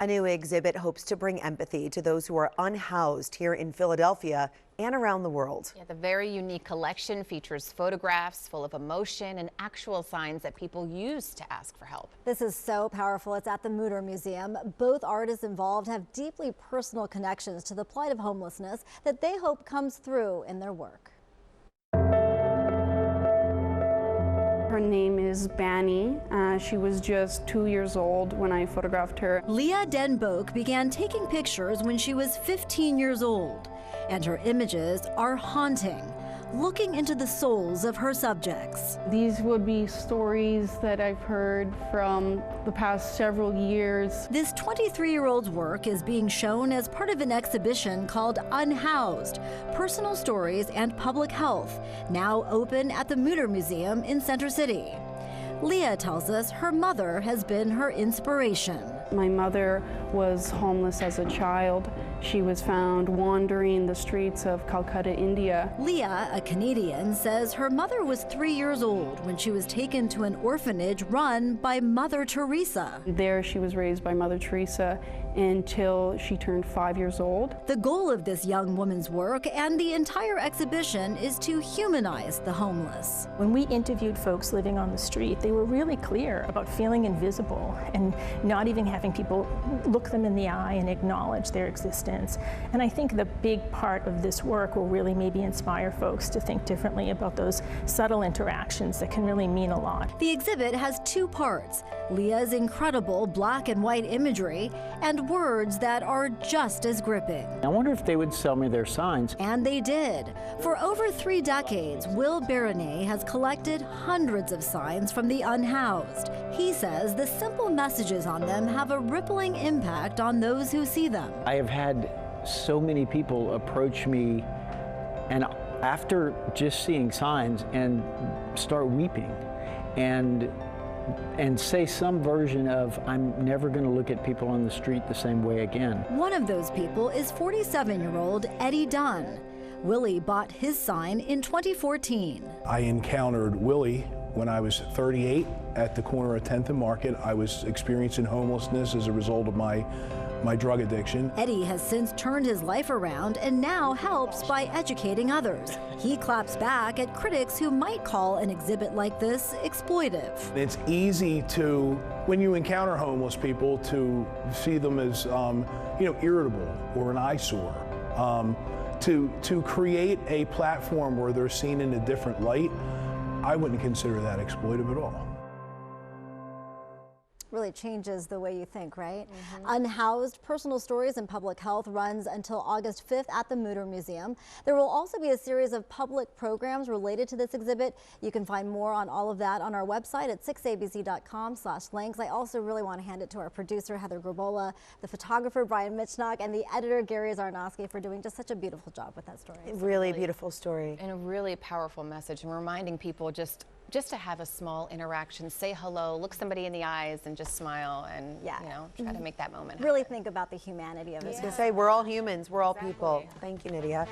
A new exhibit hopes to bring empathy to those who are unhoused here in Philadelphia and around the world. Yeah, the very unique collection features photographs full of emotion and actual signs that people use to ask for help. This is so powerful. It's at the Mutter Museum. Both artists involved have deeply personal connections to the plight of homelessness that they hope comes through in their work. Her name is Banny. She was just 2 years old when I photographed her. Leah Denboak began taking pictures when she was 15 years old, and her images are haunting, looking into the souls of her subjects. These would be stories that I've heard from the past several years. This 23-year-old's work is being shown as part of an exhibition called Unhoused, Personal Stories and Public Health, now open at the Mutter Museum in Center City. Leah tells us her mother has been her inspiration. My mother was homeless as a child. She was found wandering the streets of Calcutta, India. Leah, a Canadian, says her mother was 3 years old when she was taken to an orphanage run by Mother Teresa. There she was raised by Mother Teresa until she turned 5 years old. The goal of this young woman's work and the entire exhibition is to humanize the homeless. When we interviewed folks living on the street, they were really clear about feeling invisible and not even having people look them in the eye and acknowledge their existence. And I think the big part of this work will really maybe inspire folks to think differently about those subtle interactions that can really mean a lot. The exhibit has two parts: Leah's incredible black and white imagery and words that are just as gripping. I wonder if they would sell me their signs. And they did. For over 3 decades, Will Baronet has collected hundreds of signs from the unhoused. He says the simple messages on them have a rippling impact on those who see them. I have had so many people approach me, and after just seeing signs, and start weeping and say some version of, I'm never going to look at people on the street the same way again. One of those people is 47-year-old Eddie Dunn. Willie bought his sign in 2014. I encountered Willie when I was 38 at the corner of 10th and Market. I was experiencing homelessness as a result of my drug addiction. Eddie has since turned his life around and now helps by educating others. He claps back at critics who might call an exhibit like this exploitive. It's easy to, when you encounter homeless people, to see them as irritable or an eyesore. To create a platform where they're seen in a different light, I wouldn't consider that exploitive at all. Really changes the way you think, right? Unhoused, Personal Stories and Public Health runs until August 5th at the Mutter Museum. There will also be a series of public programs related to this exhibit. You can find more on all of that on our website at 6abc.com/links. I also really want to hand it to our producer, Heather Grabola, the photographer, Brian Mitchnock, and the editor, Gary Zarnowski, for doing just such a beautiful job with that story. Really beautiful story. And a really powerful message, and reminding people just to have a small interaction, say hello, look somebody in the eyes and just smile and, try to make that moment Really happen. think about the humanity of it. I was going to say, we're all humans, we're all people. Thank you, Nydia.